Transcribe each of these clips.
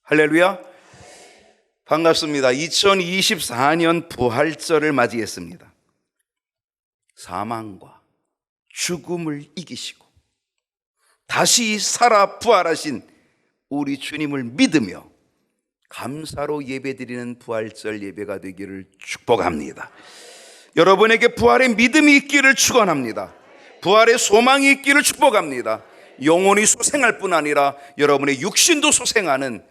할렐루야. 반갑습니다. 2024년 부활절을 맞이했습니다. 사망과 죽음을 이기시고 다시 살아 부활하신 우리 주님을 믿으며 감사로 예배드리는 부활절 예배가 되기를 축복합니다. 여러분에게 부활의 믿음이 있기를 축원합니다. 부활의 소망이 있기를 축복합니다. 영혼이 소생할 뿐 아니라 여러분의 육신도 소생하는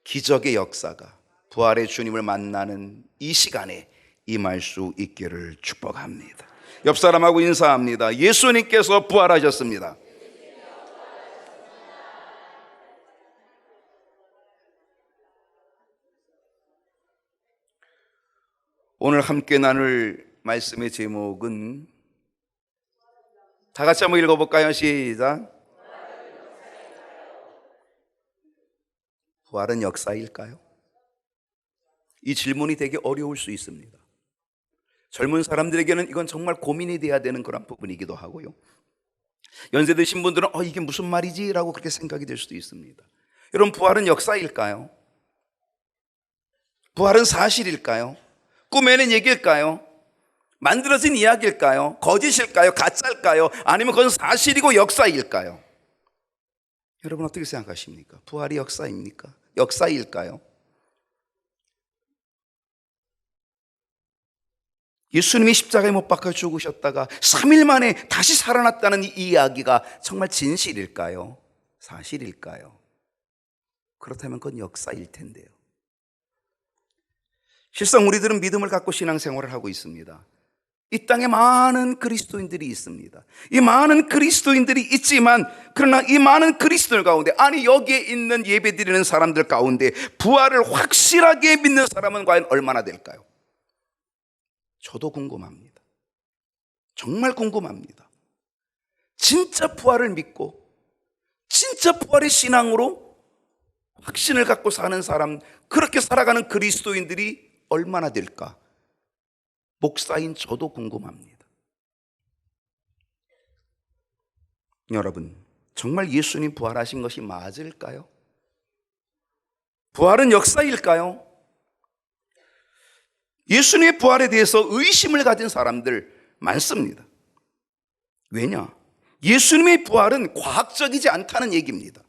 기적의 역사가 부활의 주님을 만나는 이 시간에 임할 수 있기를 축복합니다. 옆 사람하고 인사합니다. 예수님께서 부활하셨습니다. 오늘 함께 나눌 말씀의 제목은 다 같이 한번 읽어볼까요? 시작. 부활은 역사일까요? 이 질문이 되게 어려울 수 있습니다. 젊은 사람들에게는 이건 정말 고민이 돼야 되는 그런 부분이기도 하고요. 연세 드신 분들은 이게 무슨 말이지? 라고 그렇게 생각이 될 수도 있습니다. 여러분, 부활은 역사일까요? 부활은 사실일까요? 꿈에는 얘기일까요? 만들어진 이야기일까요? 거짓일까요? 가짜일까요? 아니면 그건 사실이고 역사일까요? 여러분 어떻게 생각하십니까? 부활이 역사입니까? 역사일까요? 예수님이 십자가에 못 박혀 죽으셨다가 3일 만에 다시 살아났다는 이 이야기가 정말 진실일까요? 사실일까요? 그렇다면 그건 역사일 텐데요. 실상 우리들은 믿음을 갖고 신앙생활을 하고 있습니다. 이 땅에 많은 그리스도인들이 있습니다. 이 많은 그리스도인들이 있지만 그러나 이 많은 그리스도인들 가운데, 아니 여기에 있는 예배드리는 사람들 가운데 부활을 확실하게 믿는 사람은 과연 얼마나 될까요? 저도 궁금합니다. 정말 궁금합니다. 진짜 부활을 믿고 진짜 부활의 신앙으로 확신을 갖고 사는 사람, 그렇게 살아가는 그리스도인들이 얼마나 될까? 목사인 저도 궁금합니다. 여러분, 정말 예수님 부활하신 것이 맞을까요? 부활은 역사일까요? 예수님의 부활에 대해서 의심을 가진 사람들 많습니다. 왜냐? 예수님의 부활은 과학적이지 않다는 얘기입니다.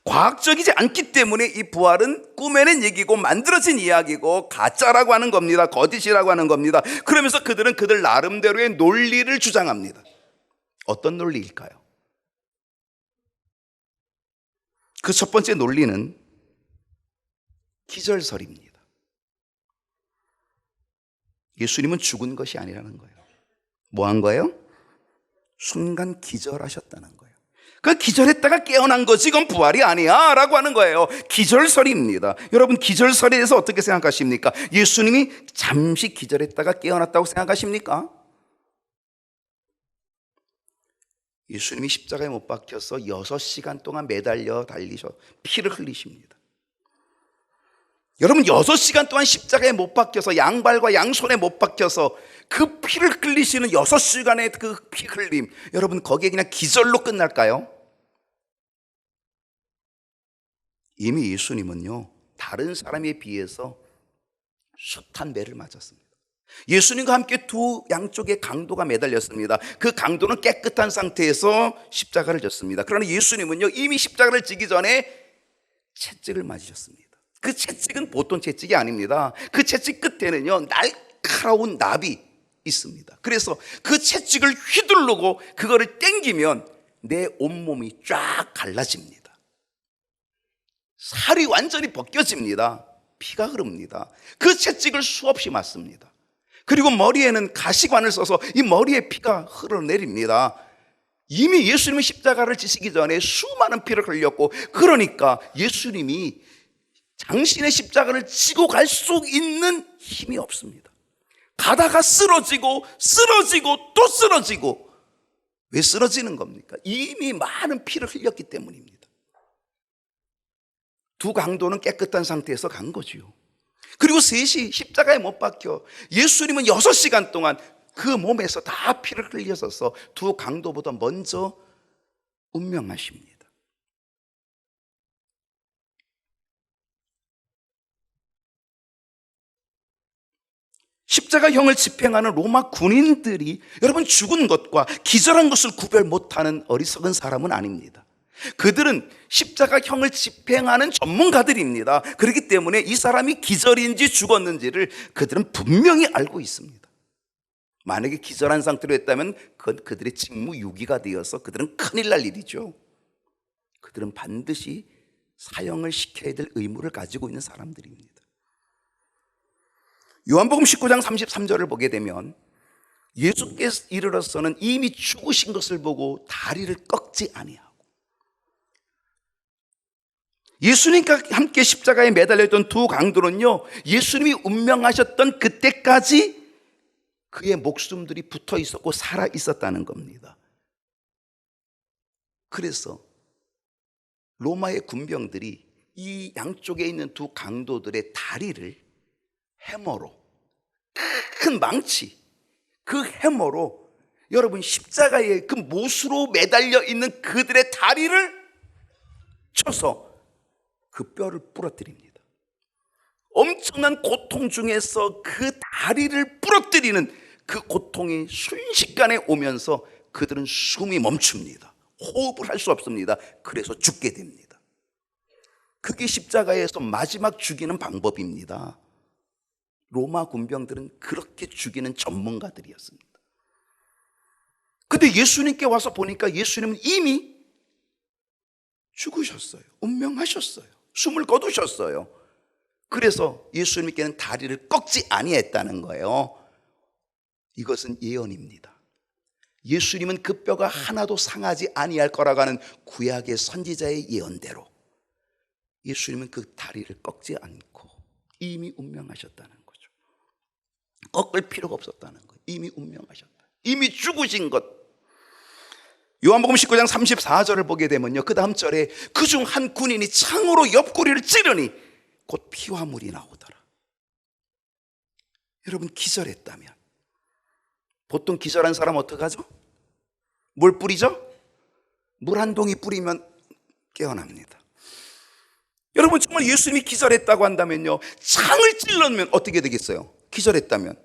과학적이지 않기 때문에 이 부활은 꿈에는 얘기고 만들어진 이야기고 가짜라고 하는 겁니다. 거짓이라고 하는 겁니다. 그러면서 그들은 그들 나름대로의 논리를 주장합니다. 어떤 논리일까요? 그 첫 번째 논리는 기절설입니다. 예수님은 죽은 것이 아니라는 거예요. 뭐 한 거예요? 순간 기절하셨다는 거예요. 그 기절했다가 깨어난 거지 이건 부활이 아니야 라고 하는 거예요. 기절설입니다. 여러분, 기절설에 대해서 어떻게 생각하십니까? 예수님이 잠시 기절했다가 깨어났다고 생각하십니까? 예수님이 십자가에 못 박혀서 6시간 동안 매달려 달리셔 피를 흘리십니다. 여러분, 6시간 동안 십자가에 못 박혀서 양발과 양손에 못 박혀서 그 피를 흘리시는 6시간의 그 피 흘림, 여러분 거기에 그냥 기절로 끝날까요? 이미 예수님은요 다른 사람에 비해서 숱한 매를 맞았습니다. 예수님과 함께 두 양쪽에 강도가 매달렸습니다. 그 강도는 깨끗한 상태에서 십자가를 졌습니다. 그러나 예수님은요 이미 십자가를 지기 전에 채찍을 맞으셨습니다. 그 채찍은 보통 채찍이 아닙니다. 그 채찍 끝에는요 날카로운 납이 있습니다. 그래서 그 채찍을 휘두르고 그거를 당기면 내 온몸이 쫙 갈라집니다. 살이 완전히 벗겨집니다. 피가 흐릅니다. 그 채찍을 수없이 맞습니다. 그리고 머리에는 가시관을 써서 이 머리에 피가 흘러내립니다. 이미 예수님이 십자가를 지시기 전에 수많은 피를 흘렸고, 그러니까 예수님이 당신의 십자가를 지고 갈 수 있는 힘이 없습니다. 가다가 쓰러지고 또 쓰러지고. 왜 쓰러지는 겁니까? 이미 많은 피를 흘렸기 때문입니다. 두 강도는 깨끗한 상태에서 간 거지요. 그리고 셋이 십자가에 못 박혀 예수님은 6시간 동안 그 몸에서 다 피를 흘려서 두 강도보다 먼저 운명하십니다. 십자가형을 집행하는 로마 군인들이 여러분 죽은 것과 기절한 것을 구별 못하는 어리석은 사람은 아닙니다. 그들은 십자가형을 집행하는 전문가들입니다. 그렇기 때문에 이 사람이 기절인지 죽었는지를 그들은 분명히 알고 있습니다. 만약에 기절한 상태로 했다면 그건 그들의 직무유기가 되어서 그들은 큰일 날 일이죠. 그들은 반드시 사형을 시켜야 될 의무를 가지고 있는 사람들입니다. 요한복음 19장 33절을 보게 되면 예수께서 이르러서는 이미 죽으신 것을 보고 다리를 꺾지 아니하고, 예수님과 함께 십자가에 매달려 있던 두 강도는요, 예수님이 운명하셨던 그때까지 그의 목숨들이 붙어 있었고 살아 있었다는 겁니다. 그래서 로마의 군병들이 이 양쪽에 있는 두 강도들의 다리를 해머로, 큰 망치, 그 해머로 여러분 십자가에 그 못으로 매달려 있는 그들의 다리를 쳐서 그 뼈를 부러뜨립니다. 엄청난 고통 중에서 그 다리를 부러뜨리는 그 고통이 순식간에 오면서 그들은 숨이 멈춥니다. 호흡을 할 수 없습니다. 그래서 죽게 됩니다. 그게 십자가에서 마지막 죽이는 방법입니다. 로마 군병들은 그렇게 죽이는 전문가들이었습니다. 근데 예수님께 와서 보니까 예수님은 이미 죽으셨어요. 운명하셨어요. 숨을 거두셨어요. 그래서 예수님께는 다리를 꺾지 아니했다는 거예요. 이것은 예언입니다. 예수님은 그 뼈가 하나도 상하지 아니할 거라고 하는 구약의 선지자의 예언대로 예수님은 그 다리를 꺾지 않고 이미 운명하셨다는 거죠. 꺾을 필요가 없었다는 거예요. 이미 운명하셨다. 이미 죽으신 것. 요한복음 19장 34절을 보게 되면요, 그 다음 절에 그중 한 군인이 창으로 옆구리를 찌르니 곧 피와 물이 나오더라. 여러분, 기절했다면 보통 기절한 사람 어떡하죠? 뭘 뿌리죠? 물 한 동이 뿌리면 깨어납니다. 여러분, 정말 예수님이 기절했다고 한다면요, 창을 찔러면 어떻게 되겠어요? 기절했다면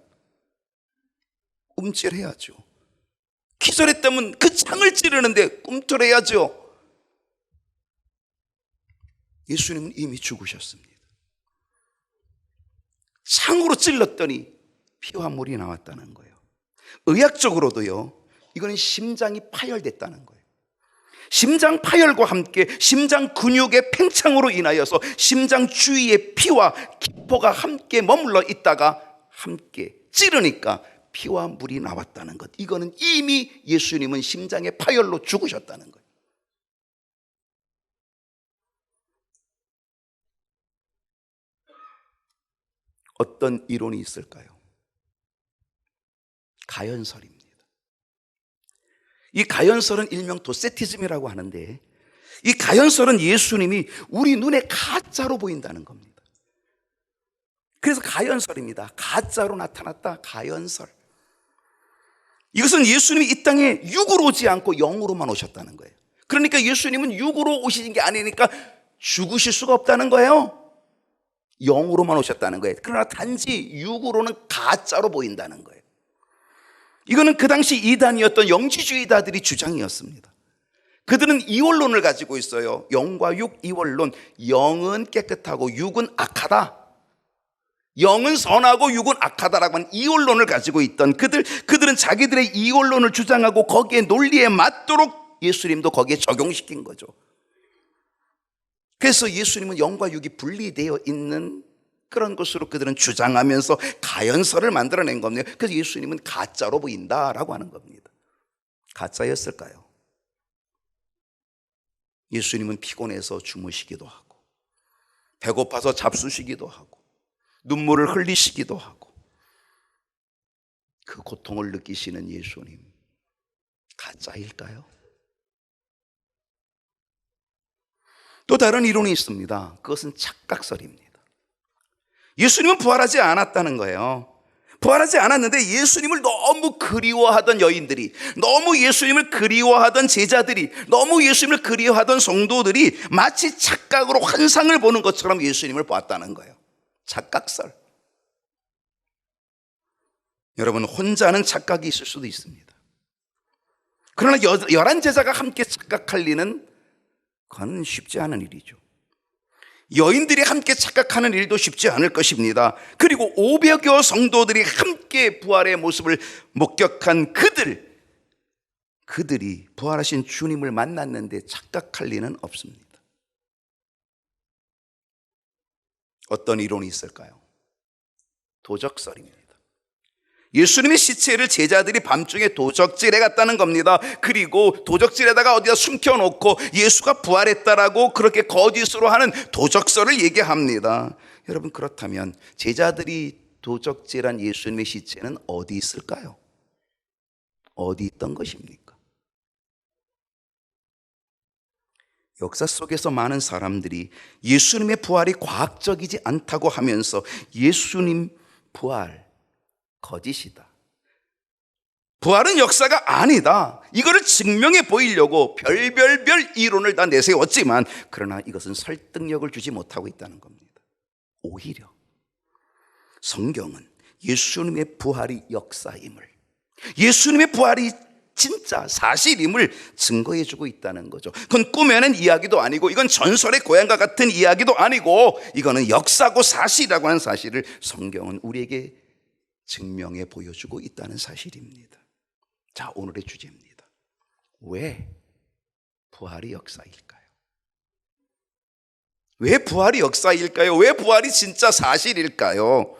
움찔해야죠. 기절했다면 그 창을 찌르는데 꿈틀해야죠. 예수님은 이미 죽으셨습니다. 창으로 찔렀더니 피와 물이 나왔다는 거예요. 의학적으로도요, 이거는 심장이 파열됐다는 거예요. 심장 파열과 함께 심장 근육의 팽창으로 인하여서 심장 주위에 피와 기포가 함께 머물러 있다가 함께 찌르니까 피와 물이 나왔다는 것. 이거는 이미 예수님은 심장의 파열로 죽으셨다는 거예요. 어떤 이론이 있을까요? 가연설입니다. 이 가연설은 일명 도세티즘이라고 하는데, 이 가연설은 예수님이 우리 눈에 가짜로 보인다는 겁니다. 그래서 가연설입니다. 가짜로 나타났다, 가연설. 이것은 예수님이 이 땅에 육으로 오지 않고 영으로만 오셨다는 거예요. 그러니까 예수님은 육으로 오시는 게 아니니까 죽으실 수가 없다는 거예요. 영으로만 오셨다는 거예요. 그러나 단지 육으로는 가짜로 보인다는 거예요. 이거는 그 당시 이단이었던 영지주의자들이 주장이었습니다. 그들은 이원론을 가지고 있어요. 영과 육 이원론. 영은 깨끗하고 육은 악하다. 영은 선하고 육은 악하다라고 하는 이원론을 가지고 있던 그들은 자기들의 이원론을 주장하고 거기에 논리에 맞도록 예수님도 거기에 적용시킨 거죠. 그래서 예수님은 영과 육이 분리되어 있는 그런 것으로 그들은 주장하면서 가연설을 만들어낸 겁니다. 그래서 예수님은 가짜로 보인다라고 하는 겁니다. 가짜였을까요? 예수님은 피곤해서 주무시기도 하고, 배고파서 잡수시기도 하고, 눈물을 흘리시기도 하고, 그 고통을 느끼시는 예수님, 가짜일까요? 또 다른 이론이 있습니다. 그것은 착각설입니다. 예수님은 부활하지 않았다는 거예요. 부활하지 않았는데 예수님을 너무 그리워하던 여인들이, 너무 예수님을 그리워하던 제자들이, 너무 예수님을 그리워하던 성도들이 마치 착각으로 환상을 보는 것처럼 예수님을 보았다는 거예요. 착각설. 여러분, 혼자는 착각이 있을 수도 있습니다. 그러나 11제자가 함께 착각할 리는 그건 쉽지 않은 일이죠. 여인들이 함께 착각하는 일도 쉽지 않을 것입니다. 그리고 500여 성도들이 함께 부활의 모습을 목격한 그들이 부활하신 주님을 만났는데 착각할 리는 없습니다. 어떤 이론이 있을까요? 도적설입니다. 예수님의 시체를 제자들이 밤중에 도적질해 갔다는 겁니다. 그리고 도적질에다가 어디다 숨겨놓고 예수가 부활했다라고 그렇게 거짓으로 하는 도적설을 얘기합니다. 여러분, 그렇다면 제자들이 도적질한 예수님의 시체는 어디 있을까요? 어디 있던 것입니까? 역사 속에서 많은 사람들이 예수님의 부활이 과학적이지 않다고 하면서 예수님 부활 거짓이다, 부활은 역사가 아니다, 이거를 증명해 보이려고 별별별 이론을 다 내세웠지만 그러나 이것은 설득력을 주지 못하고 있다는 겁니다. 오히려 성경은 예수님의 부활이 역사임을, 예수님의 부활이 진짜 사실임을 증거해 주고 있다는 거죠. 그건 꾸며낸 이야기도 아니고, 이건 전설의 고향과 같은 이야기도 아니고, 이거는 역사고 사실이라고 하는 사실을 성경은 우리에게 증명해 보여주고 있다는 사실입니다. 자, 오늘의 주제입니다. 왜 부활이 역사일까요? 왜 부활이 역사일까요? 왜 부활이 진짜 사실일까요?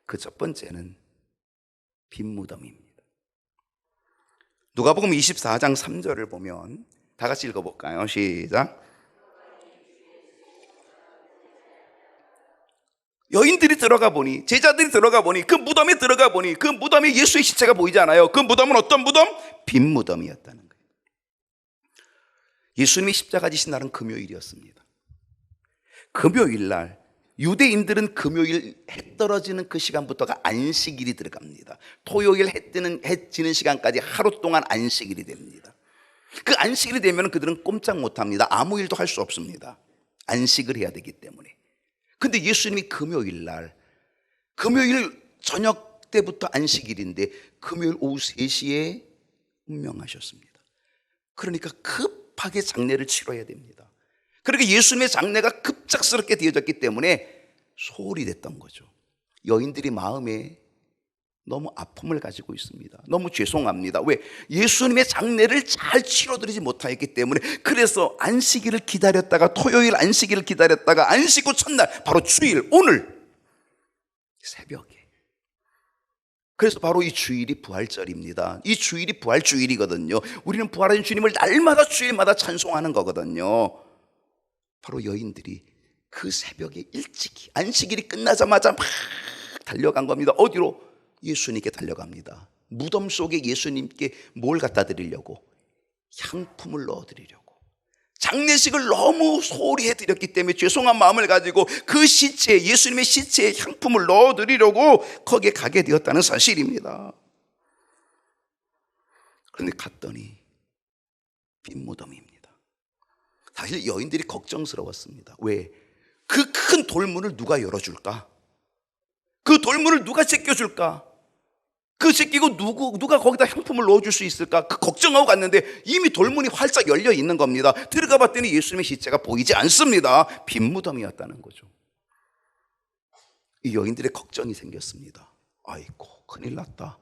그 첫 번째는 빈 무덤입니다. 누가복음 24장 3절을 보면 다 같이 읽어볼까요? 시작. 여인들이 들어가 보니, 제자들이 들어가 보니, 그 무덤에 들어가 보니 그 무덤에 예수의 시체가 보이지 않아요. 그 무덤은 어떤 무덤? 빈 무덤이었다는 거예요. 예수님이 십자가 지신 날은 금요일이었습니다. 금요일 날 유대인들은 금요일 해 떨어지는 그 시간부터가 안식일이 들어갑니다. 토요일 해 지는 시간까지 하루 동안 안식일이 됩니다. 그 안식일이 되면 그들은 꼼짝 못합니다. 아무 일도 할 수 없습니다. 안식을 해야 되기 때문에. 근데 예수님이 금요일 저녁 때부터 안식일인데 금요일 오후 3시에 운명하셨습니다. 그러니까 급하게 장례를 치러야 됩니다. 그러니까 예수님의 장례가 급작스럽게 되어졌기 때문에 소홀히 됐던 거죠. 여인들이 마음에 너무 아픔을 가지고 있습니다. 너무 죄송합니다. 왜? 예수님의 장례를 잘 치러드리지 못하였기 때문에. 그래서 안식일을 기다렸다가, 토요일 안식일을 기다렸다가 안식 후 첫날, 바로 주일, 오늘 새벽에, 그래서 바로 이 주일이 부활절입니다. 이 주일이 부활주일이거든요. 우리는 부활하신 주님을 날마다 주일마다 찬송하는 거거든요. 바로 여인들이 그 새벽에 일찍이 안식일이 끝나자마자 막 달려간 겁니다. 어디로? 예수님께 달려갑니다. 무덤 속에 예수님께 뭘 갖다 드리려고? 향품을 넣어드리려고. 장례식을 너무 소홀히 해드렸기 때문에 죄송한 마음을 가지고 그 시체에, 예수님의 시체에 향품을 넣어드리려고 거기에 가게 되었다는 사실입니다. 그런데 갔더니 빈 무덤입니다. 사실 여인들이 걱정스러웠습니다. 왜? 그 큰 돌문을 누가 열어줄까? 그 돌문을 누가 제껴줄까? 그 제끼고 누가 거기다 향품을 넣어줄 수 있을까? 그 걱정하고 갔는데 이미 돌문이 활짝 열려 있는 겁니다. 들어가 봤더니 예수님의 시체가 보이지 않습니다. 빈 무덤이었다는 거죠. 이 여인들의 걱정이 생겼습니다. 아이고, 큰일 났다.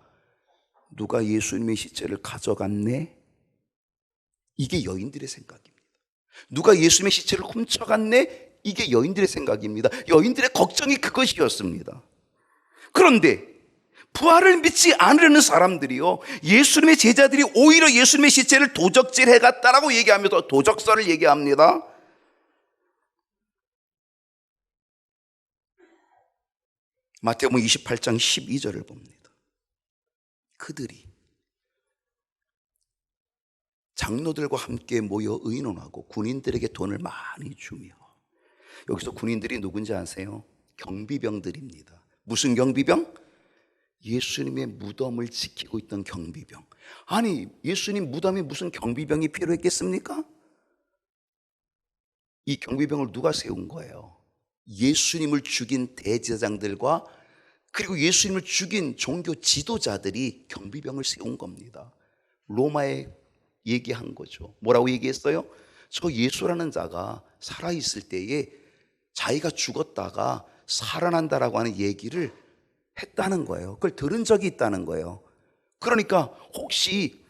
누가 예수님의 시체를 가져갔네? 이게 여인들의 생각입니다. 누가 예수님의 시체를 훔쳐갔네? 이게 여인들의 생각입니다. 여인들의 걱정이 그것이었습니다. 그런데 부활을 믿지 않으려는 사람들이요, 예수님의 제자들이 오히려 예수님의 시체를 도적질해 갔다라고 얘기하면서 도적설을 얘기합니다. 마태복음 28장 12절을 봅니다. 그들이 장로들과 함께 모여 의논하고 군인들에게 돈을 많이 주며, 여기서 군인들이 누군지 아세요? 경비병들입니다. 무슨 경비병? 예수님의 무덤을 지키고 있던 경비병. 아니, 예수님 무덤에 무슨 경비병이 필요했겠습니까? 이 경비병을 누가 세운 거예요? 예수님을 죽인 대제사장들과 그리고 예수님을 죽인 종교 지도자들이 경비병을 세운 겁니다. 로마에 얘기한 거죠. 뭐라고 얘기했어요? 저 예수라는 자가 살아있을 때에 자기가 죽었다가 살아난다라고 하는 얘기를 했다는 거예요. 그걸 들은 적이 있다는 거예요. 그러니까 혹시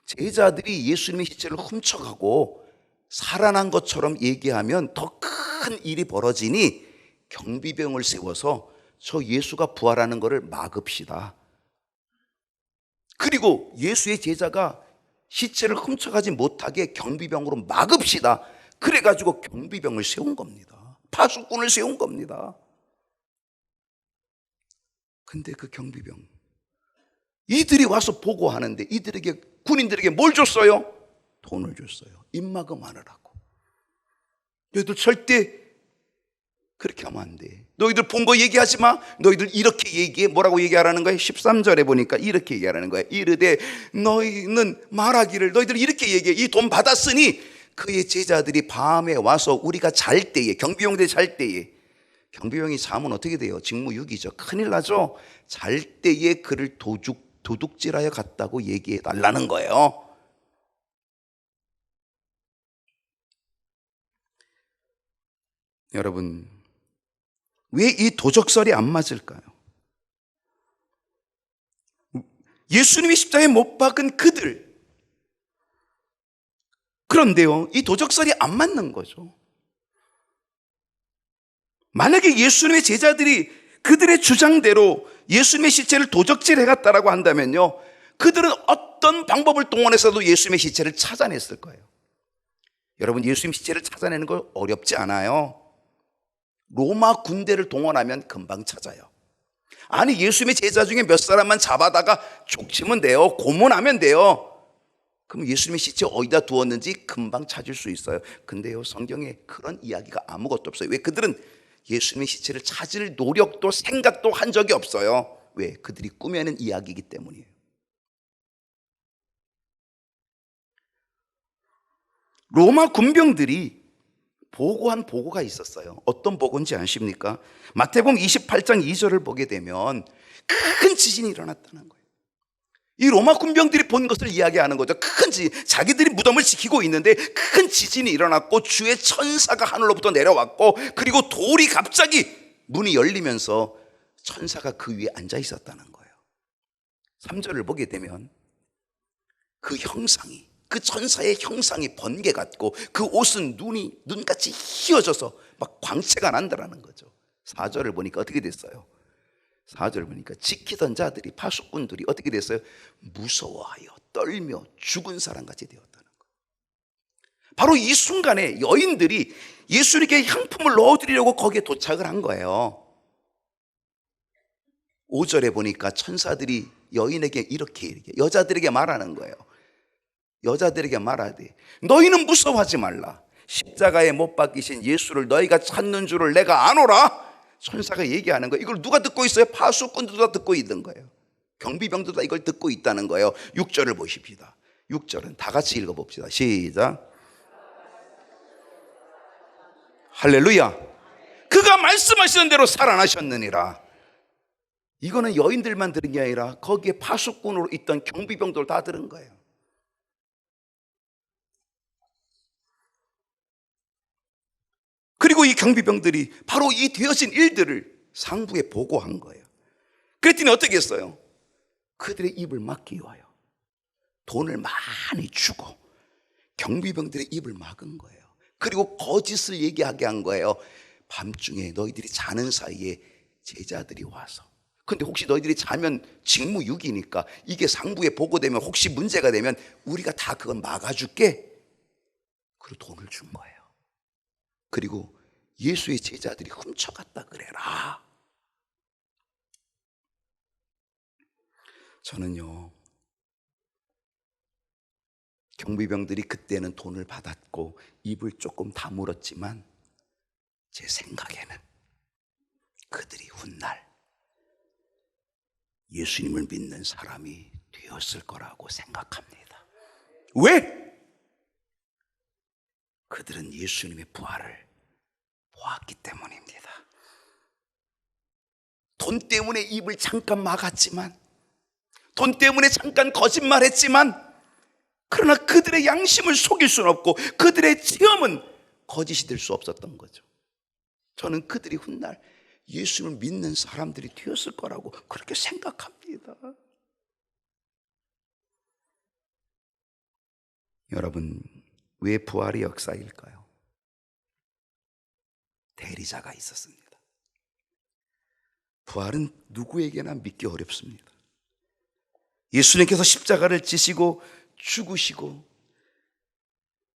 제자들이 예수님의 시체를 훔쳐가고 살아난 것처럼 얘기하면 더 큰 일이 벌어지니 경비병을 세워서 저 예수가 부활하는 것을 막읍시다. 그리고 예수의 제자가 시체를 훔쳐가지 못하게 경비병으로 막읍시다. 그래가지고 경비병을 세운 겁니다. 파수꾼을 세운 겁니다. 근데 그 경비병, 이들이 와서 보고하는데 이들에게, 군인들에게 뭘 줬어요? 돈을 줬어요. 입막음하느라고. 너희들 절대 그렇게 하면 안 돼. 너희들 본 거 얘기하지 마. 너희들 이렇게 얘기해. 뭐라고 얘기하라는 거예요? 13절에 보니까 이렇게 얘기하라는 거예요. 이르되 너희는 말하기를, 너희들 이렇게 얘기해. 이 돈 받았으니 그의 제자들이 밤에 와서 우리가 잘 때에, 경비병들이 잘 때에, 경비병이 자면 어떻게 돼요? 직무유기죠. 큰일 나죠. 잘 때에 그를 도둑질하여 갔다고 얘기해 달라는 거예요. 여러분, 왜 이 도적설이 안 맞을까요? 예수님이 십자가에 못 박은 그들, 그런데요, 이 도적설이 안 맞는 거죠. 만약에 예수님의 제자들이 그들의 주장대로 예수님의 시체를 도적질해 갔다라고 한다면요, 그들은 어떤 방법을 동원해서도 예수님의 시체를 찾아냈을 거예요. 여러분, 예수님 시체를 찾아내는 거 어렵지 않아요. 로마 군대를 동원하면 금방 찾아요. 아니, 예수님의 제자 중에 몇 사람만 잡아다가 족치면 돼요. 고문하면 돼요. 그럼 예수님의 시체 어디다 두었는지 금방 찾을 수 있어요. 근데요, 성경에 그런 이야기가 아무것도 없어요. 왜? 그들은 예수님의 시체를 찾을 노력도 생각도 한 적이 없어요. 왜? 그들이 꾸며낸 이야기이기 때문이에요. 로마 군병들이 보고한 보고가 있었어요. 어떤 보고인지 아십니까? 마태복음 28장 2절을 보게 되면 큰 지진이 일어났다는 거예요. 이 로마 군병들이 본 것을 이야기하는 거죠. 큰 지진, 자기들이 무덤을 지키고 있는데 큰 지진이 일어났고 주의 천사가 하늘로부터 내려왔고, 그리고 돌이 갑자기 문이 열리면서 천사가 그 위에 앉아 있었다는 거예요. 3절을 보게 되면 그 형상이, 그 천사의 형상이 번개 같고 그 옷은 눈같이 휘어져서 막 광채가 난다라는 거죠. 4절을 보니까 어떻게 됐어요? 4절을 보니까 지키던 자들이, 파수꾼들이 어떻게 됐어요? 무서워하여 떨며 죽은 사람같이 되었다는 거예요. 바로 이 순간에 여인들이 예수님께 향품을 넣어드리려고 거기에 도착을 한 거예요. 5절에 보니까 천사들이 여인에게 이렇게 여자들에게 말하는 거예요. 여자들에게 말하되 너희는 무서워하지 말라. 십자가에 못 박히신 예수를 너희가 찾는 줄을 내가 아노라. 천사가 얘기하는 거예요. 이걸 누가 듣고 있어요? 파수꾼들도 다 듣고 있는 거예요. 경비병들도 다 이걸 듣고 있다는 거예요. 6절을 보십시다. 6절은 다 같이 읽어봅시다. 시작. 할렐루야. 그가 말씀하시는 대로 살아나셨느니라. 이거는 여인들만 들은 게 아니라 거기에 파수꾼으로 있던 경비병들 다 들은 거예요. 그리고 이 경비병들이 바로 이 되어진 일들을 상부에 보고한 거예요. 그랬더니 어떻게 했어요? 그들의 입을 막기 위하여 돈을 많이 주고 경비병들의 입을 막은 거예요. 그리고 거짓을 얘기하게 한 거예요. 밤중에 너희들이 자는 사이에 제자들이 와서, 근데 혹시 너희들이 자면 직무유기니까 이게 상부에 보고되면 혹시 문제가 되면 우리가 다 그건 막아줄게. 그리고 돈을 준 거예요. 그리고 예수의 제자들이 훔쳐갔다 그래라. 저는요, 경비병들이 그때는 돈을 받았고 입을 조금 다물었지만 제 생각에는 그들이 훗날 예수님을 믿는 사람이 되었을 거라고 생각합니다. 왜? 그들은 예수님의 부활을 보았기 때문입니다. 돈 때문에 입을 잠깐 막았지만, 돈 때문에 잠깐 거짓말했지만, 그러나 그들의 양심을 속일 수는 없고 그들의 체험은 거짓이 될 수 없었던 거죠. 저는 그들이 훗날 예수를 믿는 사람들이 되었을 거라고 그렇게 생각합니다. 여러분, 왜 부활의 역사일까요? 대리자가 있었습니다. 부활은 누구에게나 믿기 어렵습니다. 예수님께서 십자가를 지시고 죽으시고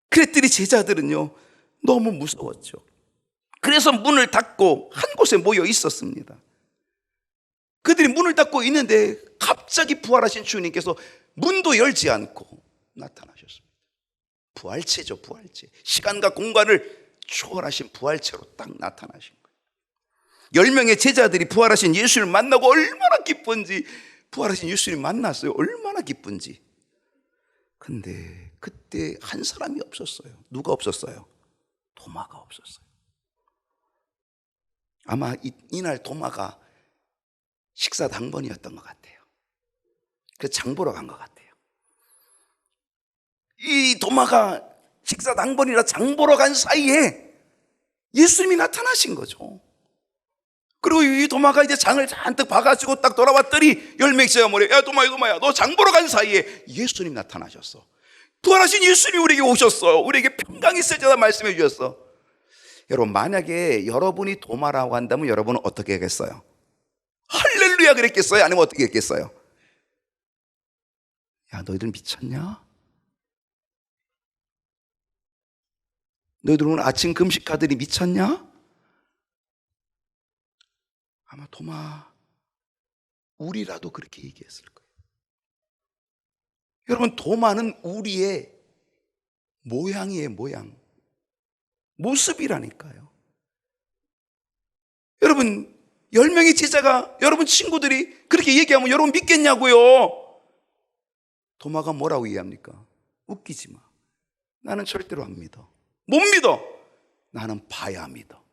그랬더니 제자들은요 너무 무서웠죠. 그래서 문을 닫고 한 곳에 모여 있었습니다. 그들이 문을 닫고 있는데 갑자기 부활하신 주님께서 문도 열지 않고 나타나셨습니다. 부활체죠, 부활체. 시간과 공간을 초월하신 부활체로 딱 나타나신 거예요. 10명의 제자들이 부활하신 예수를 만나고 얼마나 기쁜지, 부활하신 예수님 만났어요. 얼마나 기쁜지. 근데 그때 한 사람이 없었어요. 누가 없었어요? 도마가 없었어요. 아마 이날 도마가 식사 당번이었던 것 같아요. 그래서 장 보러 간 것 같아요. 이 도마가 식사 당번이라 장 보러 간 사이에 예수님이 나타나신 거죠. 그리고 이 도마가 이제 장을 잔뜩 봐가지고 딱 돌아왔더니 10명째가 뭐래? 야 도마야, 너 장 보러 간 사이에 예수님 나타나셨어. 부활하신 예수님이 우리에게 오셨어. 우리에게 평강이 있을 때다 말씀해 주셨어. 여러분, 만약에 여러분이 도마라고 한다면 여러분은 어떻게 하겠어요? 할렐루야 그랬겠어요? 아니면 어떻게 했겠어요? 야, 너희들 미쳤냐? 너희들 오늘 아침 금식하더니 미쳤냐? 아마 도마 우리라도 그렇게 얘기했을 거예요. 여러분, 도마는 우리의 모양이에요. 모양, 모습이라니까요. 여러분, 10명의 제자가, 여러분 친구들이 그렇게 얘기하면 여러분 믿겠냐고요? 도마가 뭐라고 얘기합니까? 웃기지 마. 나는 절대로 안 믿어. 못 믿어. 나는 봐야 믿어.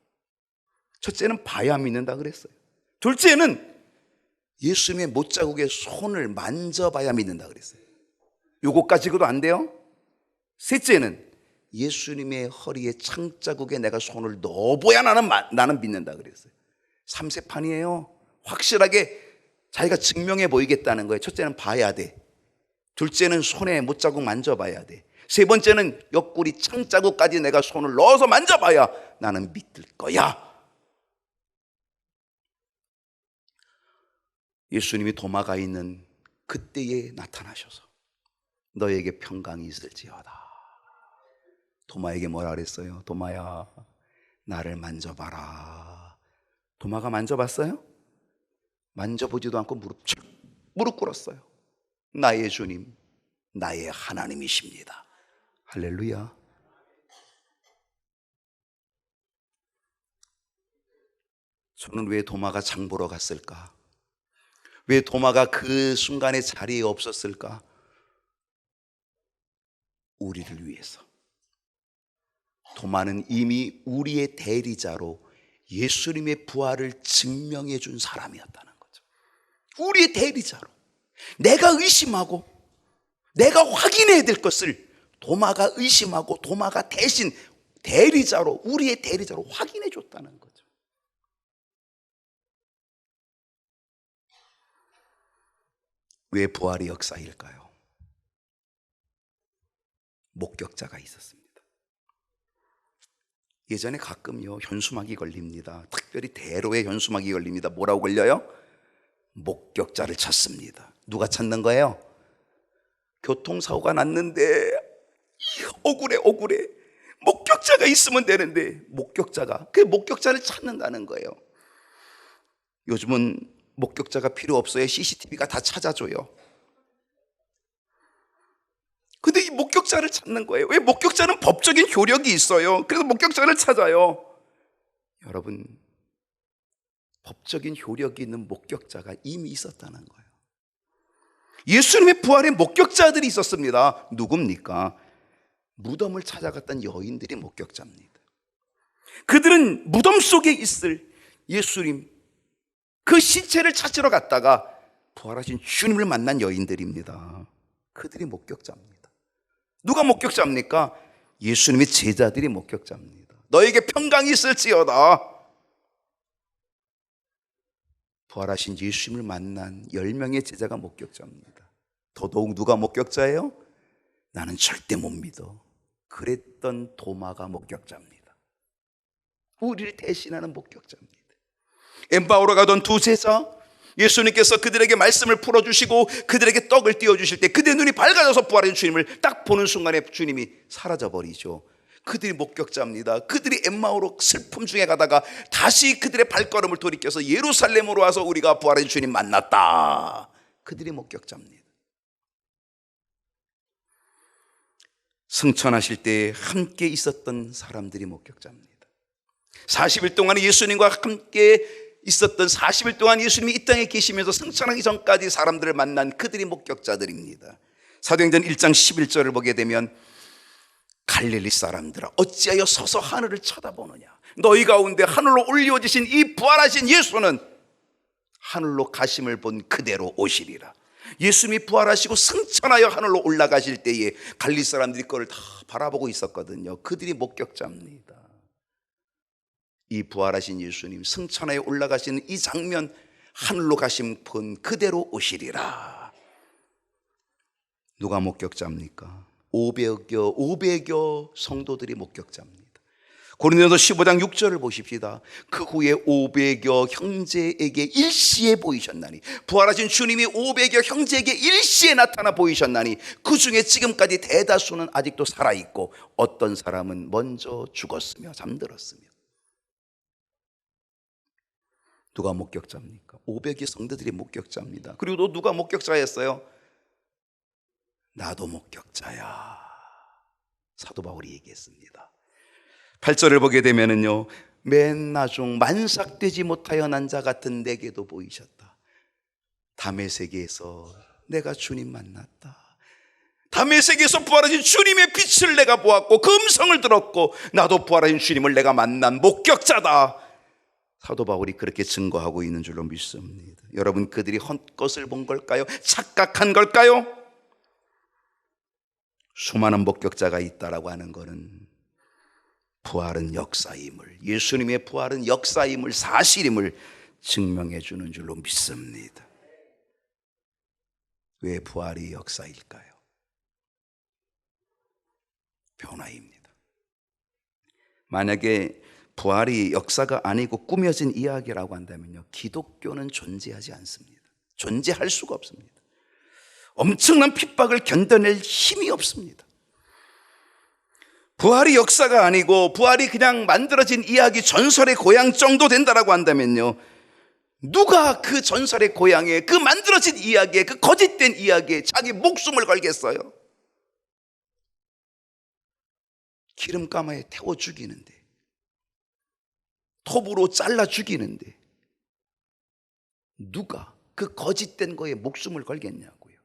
첫째는 봐야 믿는다 그랬어요. 둘째는 예수님의 못자국에 손을 만져봐야 믿는다 그랬어요. 요거 가지고도 안 돼요. 셋째는 예수님의 허리에 창자국에 내가 손을 넣어봐야 나는 믿는다 그랬어요. 3세판이에요. 확실하게 자기가 증명해 보이겠다는 거예요. 첫째는 봐야 돼. 둘째는 손에 못자국 만져봐야 돼. 세 번째는 옆구리 창자국까지 내가 손을 넣어서 만져봐야 나는 믿을 거야. 예수님이 도마가 있는 그때에 나타나셔서 너에게 평강이 있을지어다. 도마에게 뭐라 그랬어요? 도마야, 나를 만져봐라. 도마가 만져봤어요? 만져보지도 않고 무릎 꿇었어요. 나의 주님, 나의 하나님이십니다. 할렐루야. 저는 왜 도마가 장 보러 갔을까? 왜 도마가 그 순간에 자리에 없었을까? 우리를 위해서. 도마는 이미 우리의 대리자로 예수님의 부활을 증명해 준 사람이었다는 거죠. 우리의 대리자로. 내가 의심하고 내가 확인해야 될 것을 도마가 의심하고 도마가 대신 대리자로, 우리의 대리자로 확인해 줬다는 거죠. 왜 부활의 역사일까요? 목격자가 있었습니다. 예전에 가끔요 현수막이 걸립니다. 특별히 대로에 현수막이 걸립니다. 뭐라고 걸려요? 목격자를 찾습니다. 누가 찾는 거예요? 교통사고가 났는데 억울해. 목격자가 있으면 되는데 그 목격자를 찾는다는 거예요. 요즘은 목격자가 필요 없어요. CCTV가 다 찾아줘요. 근데 이 목격자를 찾는 거예요. 왜? 목격자는 법적인 효력이 있어요. 그래서 목격자를 찾아요. 여러분, 법적인 효력이 있는 목격자가 이미 있었다는 거예요. 예수님의 부활에 목격자들이 있었습니다. 누굽니까? 무덤을 찾아갔던 여인들이 목격자입니다. 그들은 무덤 속에 있을 예수님, 그 시체를 찾으러 갔다가 부활하신 주님을 만난 여인들입니다. 그들이 목격자입니다. 누가 목격자입니까? 예수님의 제자들이 목격자입니다. 너에게 평강이 있을지어다. 부활하신 예수님을 만난 10명의 제자가 목격자입니다. 더더욱 누가 목격자예요? 나는 절대 못 믿어. 그랬던 도마가 목격자입니다. 우리를 대신하는 목격자입니다. 엠마오로 가던 두 제자, 예수님께서 그들에게 말씀을 풀어주시고 그들에게 떡을 띄워주실 때 그들의 눈이 밝아져서 부활하신 주님을 딱 보는 순간에 주님이 사라져버리죠. 그들이 목격자입니다. 그들이 엠마오로 슬픔 중에 가다가 다시 그들의 발걸음을 돌이켜서 예루살렘으로 와서 우리가 부활하신 주님 만났다. 그들이 목격자입니다. 승천하실 때 함께 있었던 사람들이 목격자입니다. 40일 동안 예수님과 함께 있었던 40일 동안 예수님이 이 땅에 계시면서 승천하기 전까지 사람들을 만난 그들이 목격자들입니다. 사도행전 1장 11절을 보게 되면 갈릴리 사람들아 어찌하여 서서 하늘을 쳐다보느냐. 너희 가운데 하늘로 올려지신 이 부활하신 예수는 하늘로 가심을 본 그대로 오시리라. 예수님이 부활하시고 승천하여 하늘로 올라가실 때에 갈릴리 사람들이 그걸 다 바라보고 있었거든요. 그들이 목격자입니다. 이 부활하신 예수님 승천하여 올라가시는 이 장면, 하늘로 가심 본 그대로 오시리라. 누가 목격자입니까? 500여 성도들이 목격자입니다. 고린도서 15장 6절을 보십시다. 그 후에 500여 형제에게 일시에 보이셨나니, 부활하신 주님이 500여 형제에게 일시에 나타나 보이셨나니 그 중에 지금까지 대다수는 아직도 살아있고 어떤 사람은 먼저 죽었으며 잠들었으며. 누가 목격자입니까? 500의 성도들이 목격자입니다. 그리고 또 누가 목격자였어요? 나도 목격자야. 사도 바울이 얘기했습니다. 8절을 보게 되면은요, 맨 나중 만삭되지 못하여 난 자 같은 내게도 보이셨다. 다메섹에서 내가 주님 만났다. 다메섹에서 부활하신 주님의 빛을 내가 보았고 그 음성을 들었고 나도 부활하신 주님을 내가 만난 목격자다. 사도 바울이 그렇게 증거하고 있는 줄로 믿습니다. 여러분, 그들이 헛것을 본 걸까요? 착각한 걸까요? 수많은 목격자가 있다라고 하는 것은 부활은 역사임을, 예수님의 부활은 역사임을, 사실임을 증명해 주는 줄로 믿습니다. 왜 부활이 역사일까요? 변화입니다. 만약에 부활이 역사가 아니고 꾸며진 이야기라고 한다면요, 기독교는 존재하지 않습니다. 존재할 수가 없습니다. 엄청난 핍박을 견뎌낼 힘이 없습니다. 부활이 역사가 아니고 부활이 그냥 만들어진 이야기, 전설의 고향 정도 된다라고 한다면요, 누가 그 전설의 고향에, 그 만들어진 이야기에, 그 거짓된 이야기에 자기 목숨을 걸겠어요? 기름가마에 태워 죽이는데, 톱으로 잘라 죽이는데 누가 그 거짓된 거에 목숨을 걸겠냐고요.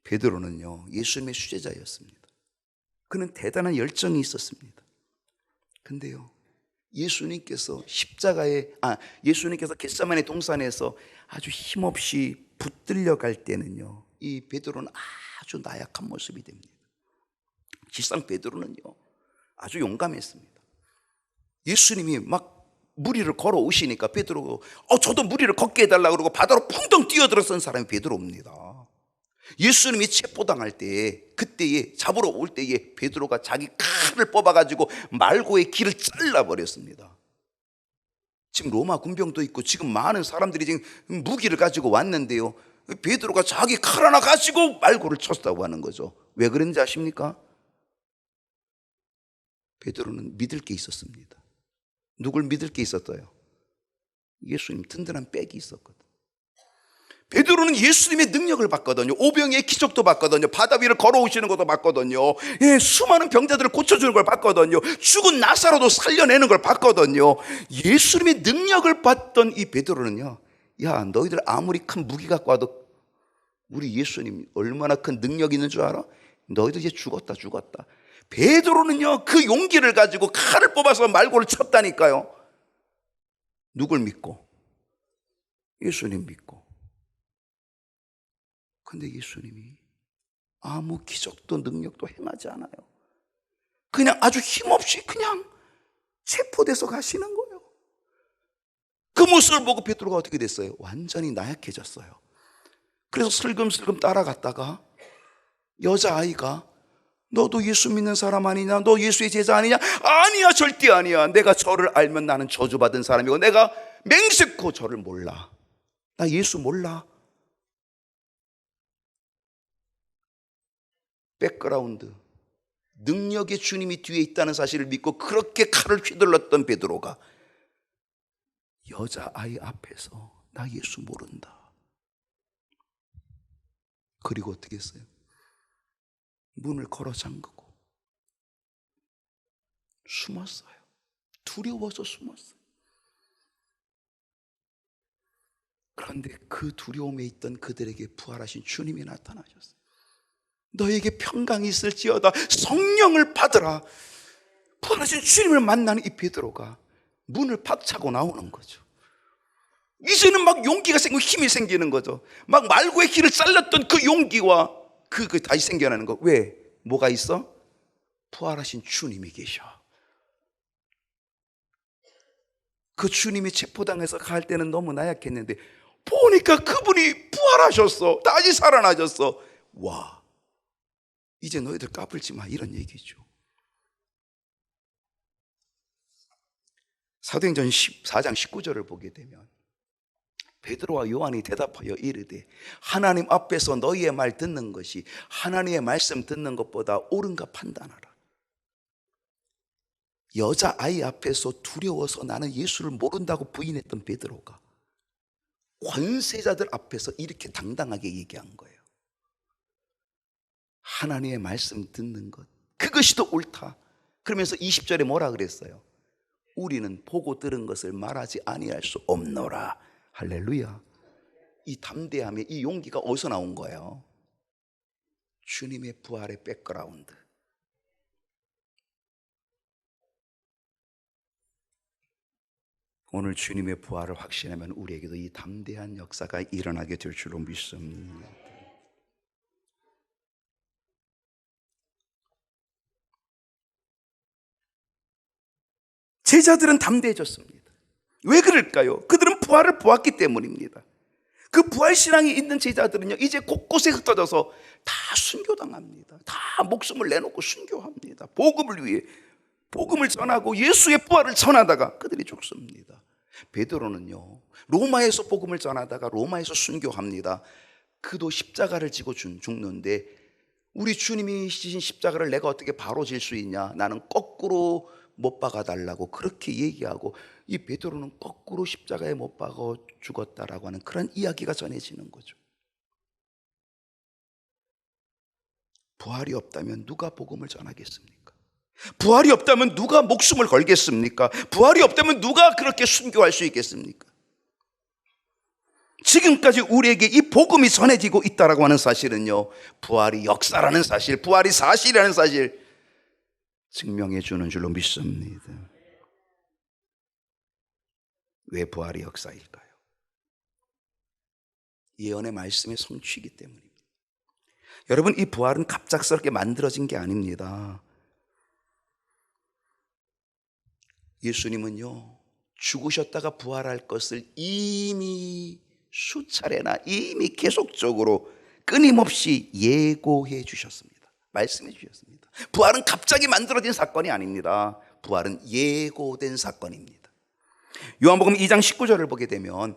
베드로는요, 예수님의 수제자였습니다. 그는 대단한 열정이 있었습니다. 근데요, 예수님께서 예수님께서 겟세마네 동산에서 아주 힘없이 붙들려 갈 때는요, 이 베드로는 아주 나약한 모습이 됩니다. 실상 베드로는요, 아주 용감했습니다. 예수님이 막 무리를 걸어 오시니까 베드로가 저도 무리를 걷게 해달라고 그러고 바다로 펑덩 뛰어들어선 사람이 베드로입니다. 예수님이 체포당할 때에, 그때에 잡으러 올 때에 베드로가 자기 칼을 뽑아가지고 말고의 길을 잘라버렸습니다. 지금 로마 군병도 있고 지금 많은 사람들이 지금 무기를 가지고 왔는데요, 베드로가 자기 칼 하나 가지고 말고를 쳤다고 하는 거죠. 왜 그런지 아십니까? 베드로는 믿을 게 있었습니다. 누굴 믿을 게 있었어요? 예수님 든든한 백이 있었거든. 베드로는 예수님의 능력을 봤거든요. 오병이의 기적도 봤거든요. 바다 위를 걸어오시는 것도 봤거든요. 수많은 병자들을 고쳐주는 걸 봤거든요. 죽은 나사로도 살려내는 걸 봤거든요. 예수님의 능력을 봤던 이 베드로는요, 야, 너희들 아무리 큰 무기 갖고 와도 우리 예수님 얼마나 큰 능력 있는 줄 알아? 너희들 이제 죽었다. 베드로는요, 그 용기를 가지고 칼을 뽑아서 말고를 쳤다니까요. 누굴 믿고? 예수님 믿고. 근데 예수님이 아무 기적도 능력도 행하지 않아요. 그냥 아주 힘없이 그냥 체포돼서 가시는 거예요. 그 모습을 보고 베드로가 어떻게 됐어요? 완전히 나약해졌어요. 그래서 슬금슬금 따라갔다가 여자아이가 너도 예수 믿는 사람 아니냐? 너 예수의 제자 아니냐? 아니야, 절대 아니야. 내가 저를 알면 나는 저주받은 사람이고 내가 맹세코 저를 몰라. 나 예수 몰라. 백그라운드, 능력의 주님이 뒤에 있다는 사실을 믿고 그렇게 칼을 휘둘렀던 베드로가 여자아이 앞에서 나 예수 모른다. 그리고 어떻게 했어요? 문을 걸어 잠그고 숨었어요. 두려워서 숨었어요. 그런데 그 두려움에 있던 그들에게 부활하신 주님이 나타나셨어요. 너에게 평강이 있을지어다. 성령을 받으라. 부활하신 주님을 만나는 이 베드로가 문을 박차고 나오는 거죠. 이제는 막 용기가 생기고 힘이 생기는 거죠. 막 말고의 길을 잘랐던 그 용기와 그 다시 생겨나는 거. 왜? 뭐가 있어? 부활하신 주님이 계셔. 그 주님이 체포당해서 갈 때는 너무 나약했는데 보니까 그분이 부활하셨어. 다시 살아나셨어. 와, 이제 너희들 까불지 마, 이런 얘기죠. 사도행전 14장 19절을 보게 되면 베드로와 요한이 대답하여 이르되 하나님 앞에서 너희의 말 듣는 것이 하나님의 말씀 듣는 것보다 옳은가 판단하라. 여자아이 앞에서 두려워서 나는 예수를 모른다고 부인했던 베드로가 권세자들 앞에서 이렇게 당당하게 얘기한 거예요. 하나님의 말씀 듣는 것, 그것이 더 옳다. 그러면서 20절에 뭐라 그랬어요? 우리는 보고 들은 것을 말하지 아니할 수 없노라. 할렐루야. 이 담대함에 이 용기가 어디서 나온 거예요? 주님의 부활의 백그라운드. 오늘 주님의 부활을 확신하면 우리에게도 이 담대한 역사가 일어나게 될 줄로 믿습니다. 제자들은 담대해졌습니다. 왜 그럴까요? 그들은 부활을 보았기 때문입니다. 그 부활신앙이 있는 제자들은요, 이제 곳곳에 흩어져서 다 순교당합니다. 다 목숨을 내놓고 순교합니다. 복음을 위해 복음을 전하고 예수의 부활을 전하다가 그들이 죽습니다. 베드로는요, 로마에서 복음을 전하다가 로마에서 순교합니다. 그도 십자가를 지고 죽는데 우리 주님이 지신 십자가를 내가 어떻게 바로 질 수 있냐? 나는 거꾸로 못 박아달라고 그렇게 얘기하고 이 베드로는 거꾸로 십자가에 못 박아 죽었다라고 하는 그런 이야기가 전해지는 거죠. 부활이 없다면 누가 복음을 전하겠습니까? 부활이 없다면 누가 목숨을 걸겠습니까? 부활이 없다면 누가 그렇게 순교할 수 있겠습니까? 지금까지 우리에게 이 복음이 전해지고 있다라고 하는 사실은요, 부활이 역사라는 사실, 부활이 사실이라는 사실 증명해 주는 줄로 믿습니다. 왜 부활이 역사일까요? 예언의 말씀의 성취이기 때문입니다. 여러분, 이 부활은 갑작스럽게 만들어진 게 아닙니다. 예수님은요, 죽으셨다가 부활할 것을 이미 수차례나 이미 계속적으로 끊임없이 예고해 주셨습니다. 말씀해 주셨습니다. 부활은 갑자기 만들어진 사건이 아닙니다. 부활은 예고된 사건입니다. 요한복음 2장 19절을 보게 되면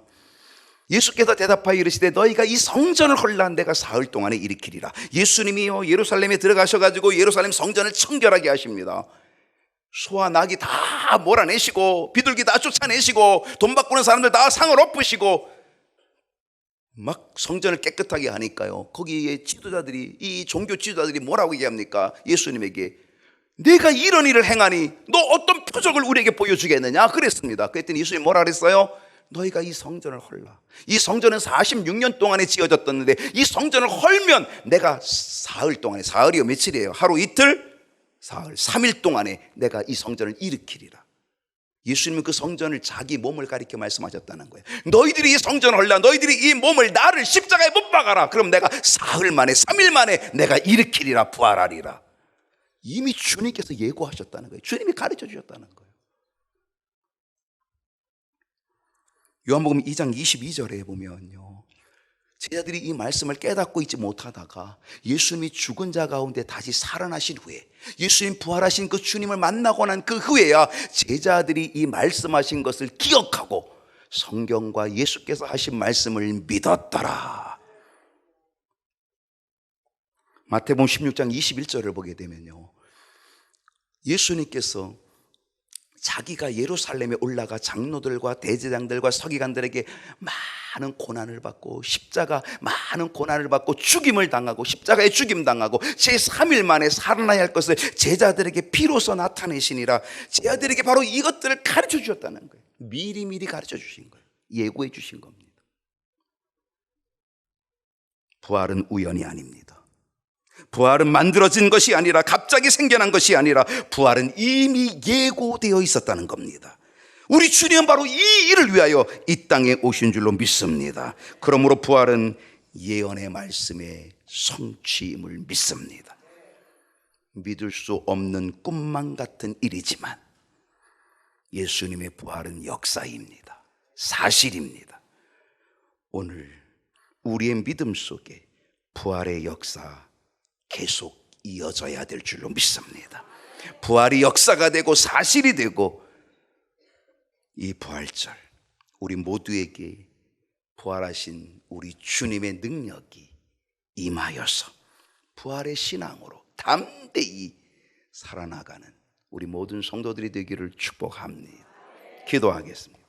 예수께서 대답하여 이르시되 너희가 이 성전을 헐라 내가 사흘 동안에 일으키리라. 예수님이요, 예루살렘에 들어가셔가지고 예루살렘 성전을 청결하게 하십니다. 소와 낙이 다 몰아내시고 비둘기 다 쫓아내시고 돈 바꾸는 사람들 다 상을 엎으시고 막 성전을 깨끗하게 하니까요, 거기에 지도자들이, 이 종교 지도자들이 뭐라고 얘기합니까? 예수님에게 내가 이런 일을 행하니 너 어떤 표적을 우리에게 보여주겠느냐 그랬습니다. 그랬더니 예수님이 뭐라 그랬어요? 너희가 이 성전을 헐라. 이 성전은 46년 동안에 지어졌었는데 이 성전을 헐면 내가 사흘 동안에, 사흘이요 며칠이에요? 하루 이틀? 사흘, 3일 동안에 내가 이 성전을 일으키리라. 예수님은 그 성전을 자기 몸을 가리켜 말씀하셨다는 거예요. 너희들이 이 성전을 헐라, 너희들이 이 몸을 나를 십자가에 못 박아라. 그럼 내가 사흘 만에, 3일 만에 내가 일으키리라, 부활하리라. 이미 주님께서 예고하셨다는 거예요. 주님이 가르쳐 주셨다는 거예요. 요한복음 2장 22절에 보면요, 제자들이 이 말씀을 깨닫고 있지 못하다가 예수님이 죽은 자 가운데 다시 살아나신 후에, 예수님 부활하신 그 주님을 만나고 난 그 후에야 제자들이 이 말씀하신 것을 기억하고 성경과 예수께서 하신 말씀을 믿었더라. 마태복음 16장 21절을 보게 되면요, 예수님께서 자기가 예루살렘에 올라가 장로들과 대제장들과 서기관들에게 많은 고난을 받고 십자가 많은 고난을 받고 죽임을 당하고 십자가에 죽임 당하고 제3일 만에 살아나야 할 것을 제자들에게 비로소 나타내시니라. 제자들에게 바로 이것들을 가르쳐 주셨다는 거예요. 미리미리 가르쳐 주신 거예요. 예고해 주신 겁니다. 부활은 우연이 아닙니다. 부활은 만들어진 것이 아니라, 갑자기 생겨난 것이 아니라, 부활은 이미 예고되어 있었다는 겁니다. 우리 주님은 바로 이 일을 위하여 이 땅에 오신 줄로 믿습니다. 그러므로 부활은 예언의 말씀의 성취임을 믿습니다. 믿을 수 없는 꿈만 같은 일이지만 예수님의 부활은 역사입니다. 사실입니다. 오늘 우리의 믿음 속에 부활의 역사 계속 이어져야 될 줄로 믿습니다. 부활이 역사가 되고 사실이 되고, 이 부활절 우리 모두에게 부활하신 우리 주님의 능력이 임하여서 부활의 신앙으로 담대히 살아나가는 우리 모든 성도들이 되기를 축복합니다. 기도하겠습니다.